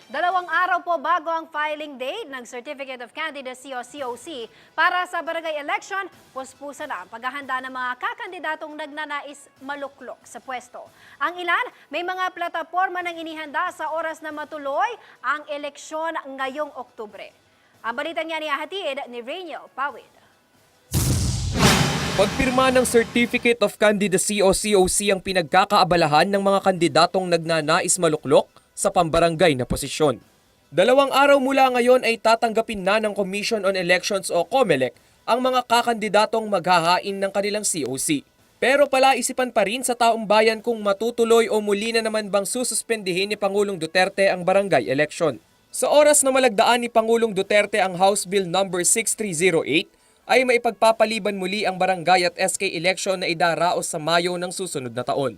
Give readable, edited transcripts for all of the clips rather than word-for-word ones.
2 araw po bago ang filing date ng Certificate of Candidacy o COC para sa barangay election, puspusa na ang paghahanda ng mga kakandidatong nagnanais maluklok sa pwesto. Ang ilan, may mga plataporma nang inihanda sa oras na matuloy ang eleksyon ngayong Oktubre. Ang balita niya ni Ahatid ni Rainiel Pawid. Pagpirma ng Certificate of Candidacy o COC ang pinagkakaabalahan ng mga kandidatong nagnanais maluklok sa pambarangay na posisyon. 2 araw mula ngayon ay tatanggapin na ng Commission on Elections o COMELEC ang mga kakandidatong maghahain ng kanilang COC. Pero palaisipan pa rin sa taong bayan kung matutuloy o muli na naman bang sususpendihin ni Pangulong Duterte ang barangay election. Sa oras na malagdaan ni Pangulong Duterte ang House Bill No. 6308, ay maipagpapaliban muli ang barangay at SK election na idaraos sa Mayo ng susunod na taon.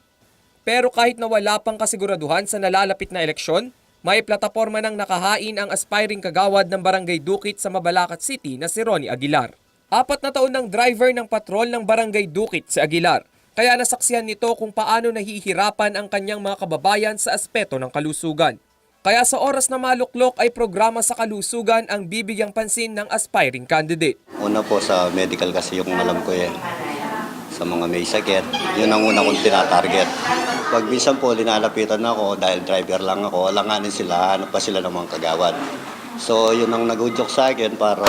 Pero kahit na wala pang kasiguraduhan sa nalalapit na eleksyon, may plataporma nang nakahain ang aspiring kagawad ng Barangay Dukit sa Mabalacat City na si Ronnie Aguilar. 4 na taon ng driver ng patrol ng Barangay Dukit si Aguilar, kaya nasaksihan nito kung paano nahihirapan ang kanyang mga kababayan sa aspeto ng kalusugan. Kaya sa oras na maluklok ay programa sa kalusugan ang bibigyang pansin ng aspiring candidate. Una po sa medical kasi yung alam ko sa mga may sakit, yun ang una kong tinatarget. Pag minsan po linalapitan ako dahil driver lang ako, alanganin sila, hanap pa sila ng mga kagawad. So yun ang nag-udyok sa akin para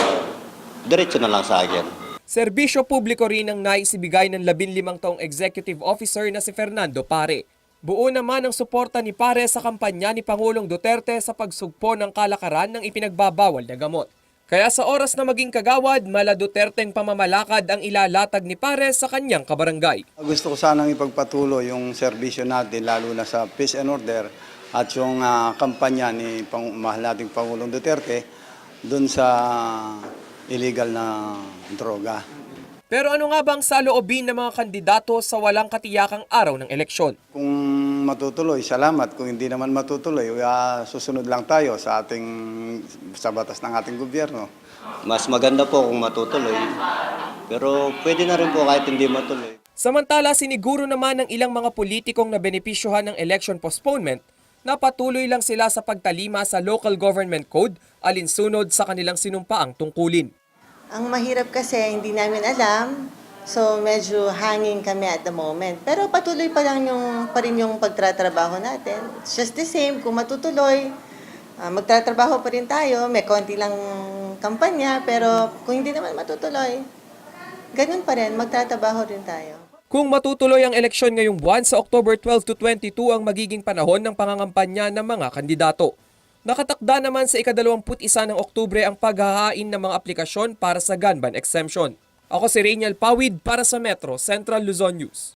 diretso na lang sa akin. Serbisyo publiko rin ang naisibigay ng 15 taong executive officer na si Fernando Pare. Buo naman ang suporta ni Pare sa kampanya ni Pangulong Duterte sa pagsugpo ng kalakaran ng ipinagbabawal na gamot. Kaya sa oras na maging kagawad, mala Duterteng pamamalakad ang ilalatag ni Pare sa kanyang kabarangay. Gusto ko sanang ipagpatuloy yung serbisyo natin lalo na sa peace and order at yung kampanya ni mahal nating Pangulong Duterte dun sa illegal na droga. Pero ano nga bang saloobin ng mga kandidato sa walang katiyakang araw ng eleksyon? Kung matutuloy, salamat. Kung hindi naman matutuloy, susunod lang tayo sa batas ng ating gobyerno. Mas maganda po kung matutuloy, pero pwede na rin po kahit hindi matuloy. Samantala, siniguro naman ng ilang mga politikong na benepisyohan ng election postponement na patuloy lang sila sa pagtalima sa Local Government Code alinsunod sa kanilang sinumpaang tungkulin. Ang mahirap kasi hindi namin alam, so medyo hanging kami at the moment. Pero patuloy pa rin yung pagtratrabaho natin. It's just the same, kung matutuloy, magtatrabaho pa rin tayo, may konti lang kampanya, pero kung hindi naman matutuloy, ganun pa rin, magtatrabaho rin tayo. Kung matutuloy ang eleksyon ngayong buwan, sa October 12 to 22 ang magiging panahon ng pangangampanya ng mga kandidato. Nakatakda naman sa ika-21 ng Oktubre ang paghahain ng mga aplikasyon para sa gun ban exemption. Ako si Rainiel Pawid para sa Metro Central Luzon News.